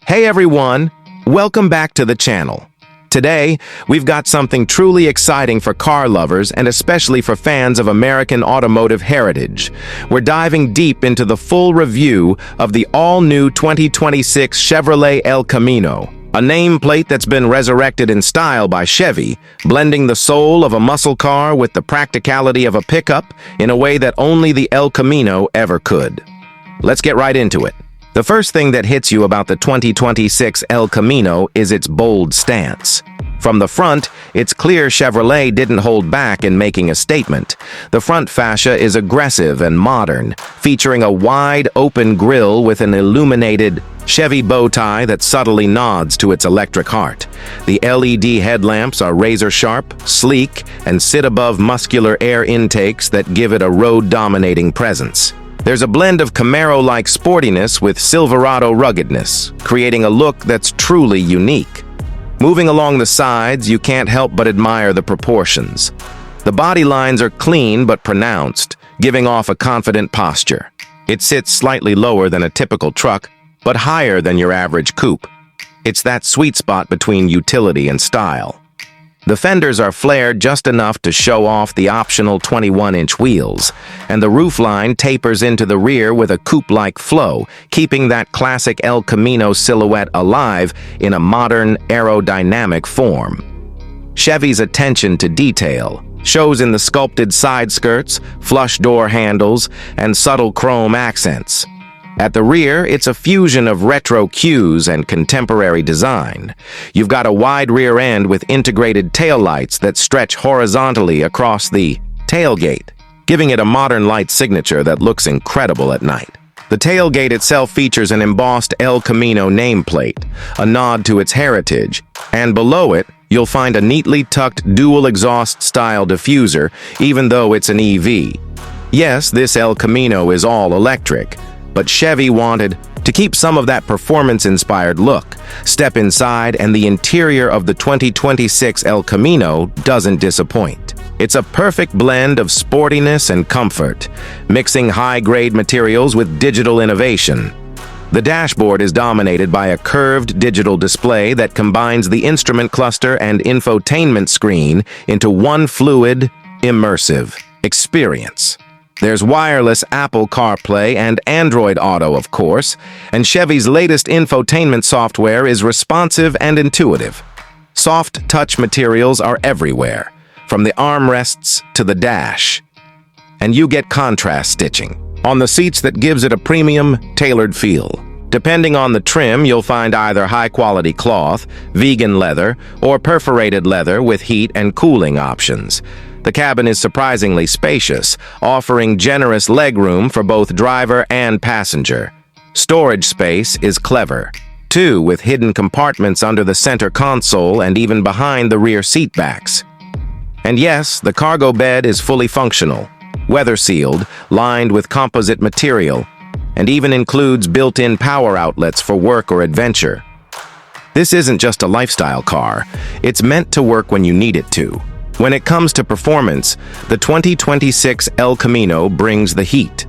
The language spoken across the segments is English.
Hey everyone, welcome back to the channel. Today, we've got something truly exciting for car lovers and especially for fans of American automotive heritage. We're diving deep into the full review of the all-new 2026 Chevrolet El Camino, a nameplate that's been resurrected in style by Chevy, blending the soul of a muscle car with the practicality of a pickup in a way that only the El Camino ever could. Let's get right into it. The first thing that hits you about the 2026 El Camino is its bold stance. From the front, it's clear Chevrolet didn't hold back in making a statement. The front fascia is aggressive and modern, featuring a wide, open grille with an illuminated Chevy bow tie that subtly nods to its electric heart. The LED headlamps are razor-sharp, sleek, and sit above muscular air intakes that give it a road-dominating presence. There's a blend of Camaro-like sportiness with Silverado ruggedness, creating a look that's truly unique. Moving along the sides, you can't help but admire the proportions. The body lines are clean but pronounced, giving off a confident posture. It sits slightly lower than a typical truck, but higher than your average coupe. It's that sweet spot between utility and style. The fenders are flared just enough to show off the optional 21-inch wheels, and the roofline tapers into the rear with a coupe-like flow, keeping that classic El Camino silhouette alive in a modern, aerodynamic form. Chevy's attention to detail shows in the sculpted side skirts, flush door handles, and subtle chrome accents. At the rear, it's a fusion of retro cues and contemporary design. You've got a wide rear end with integrated taillights that stretch horizontally across the tailgate, giving it a modern light signature that looks incredible at night. The tailgate itself features an embossed El Camino nameplate, a nod to its heritage, and below it, you'll find a neatly tucked dual exhaust style diffuser, even though it's an EV. Yes, this El Camino is all electric, but Chevy wanted to keep some of that performance-inspired look. Step inside and the interior of the 2026 El Camino doesn't disappoint. It's a perfect blend of sportiness and comfort, mixing high-grade materials with digital innovation. The dashboard is dominated by a curved digital display that combines the instrument cluster and infotainment screen into one fluid, immersive experience. There's wireless Apple CarPlay and Android Auto, of course, and Chevy's latest infotainment software is responsive and intuitive. Soft touch materials are everywhere, from the armrests to the dash. And you get contrast stitching on the seats that gives it a premium, tailored feel. Depending on the trim, you'll find either high-quality cloth, vegan leather, or perforated leather with heat and cooling options. The cabin is surprisingly spacious, offering generous legroom for both driver and passenger. Storage space is clever, too, with hidden compartments under the center console and even behind the rear seatbacks. And yes, the cargo bed is fully functional, weather-sealed, lined with composite material, and even includes built-in power outlets for work or adventure. This isn't just a lifestyle car, it's meant to work when you need it to. When it comes to performance, the 2026 El Camino brings the heat.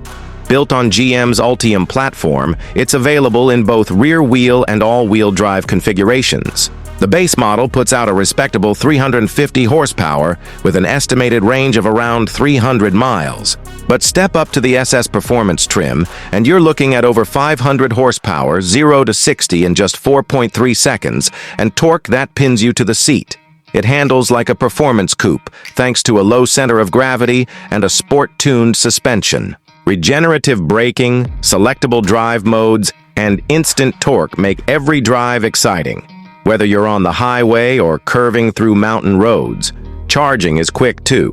Built on GM's Ultium platform, it's available in both rear-wheel and all-wheel drive configurations. The base model puts out a respectable 350 horsepower with an estimated range of around 300 miles. But step up to the SS Performance trim, and you're looking at over 500 horsepower, 0 to 60 in just 4.3 seconds, and torque that pins you to the seat. It handles like a performance coupe, thanks to a low center of gravity and a sport-tuned suspension. Regenerative braking, selectable drive modes, and instant torque make every drive exciting. Whether you're on the highway or curving through mountain roads, charging is quick too.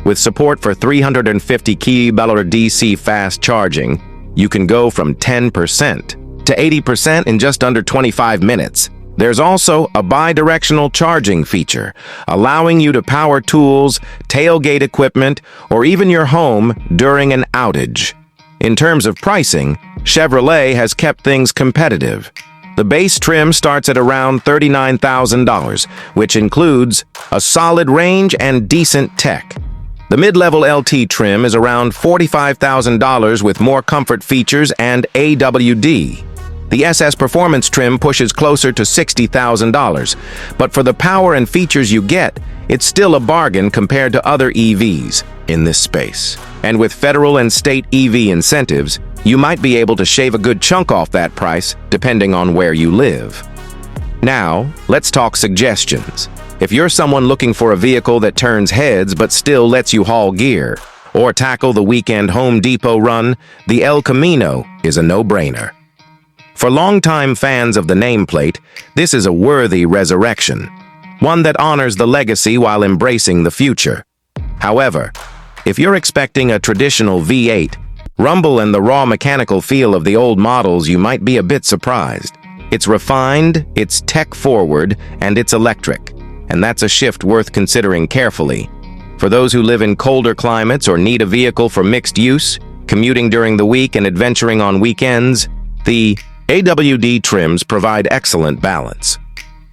With support for 350 kWh DC fast charging, you can go from 10% to 80% in just under 25 minutes. There's also a bi-directional charging feature, allowing you to power tools, tailgate equipment, or even your home during an outage. In terms of pricing, Chevrolet has kept things competitive. The base trim starts at around $39,000, which includes a solid range and decent tech. The mid-level LT trim is around $45,000 with more comfort features and AWD. The SS Performance trim pushes closer to $60,000, but for the power and features you get, it's still a bargain compared to other EVs in this space. And with federal and state EV incentives, you might be able to shave a good chunk off that price depending on where you live. Now, let's talk suggestions. If you're someone looking for a vehicle that turns heads but still lets you haul gear, or tackle the weekend Home Depot run, the El Camino is a no-brainer. For longtime fans of the nameplate, this is a worthy resurrection, one that honors the legacy while embracing the future. However, if you're expecting a traditional V8, rumble and the raw mechanical feel of the old models, you might be a bit surprised. It's refined, it's tech-forward, and it's electric, and that's a shift worth considering carefully. For those who live in colder climates or need a vehicle for mixed use, commuting during the week and adventuring on weekends, the AWD trims provide excellent balance.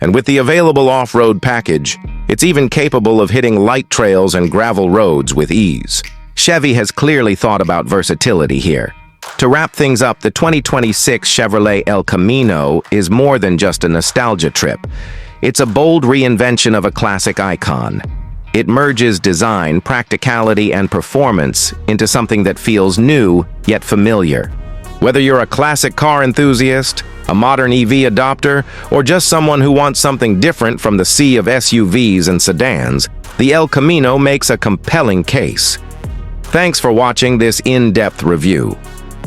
And with the available off-road package, it's even capable of hitting light trails and gravel roads with ease. Chevy has clearly thought about versatility here. To wrap things up, the 2026 Chevrolet El Camino is more than just a nostalgia trip. It's a bold reinvention of a classic icon. It merges design, practicality, and performance into something that feels new, yet familiar. Whether you're a classic car enthusiast, a modern EV adopter, or just someone who wants something different from the sea of SUVs and sedans, the El Camino makes a compelling case. Thanks for watching this in-depth review.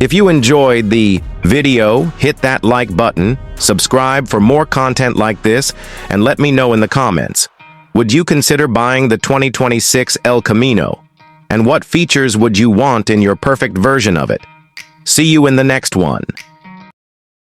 If you enjoyed the video, hit that like button, subscribe for more content like this, and let me know in the comments. Would you consider buying the 2026 El Camino? And what features would you want in your perfect version of it? See you in the next one.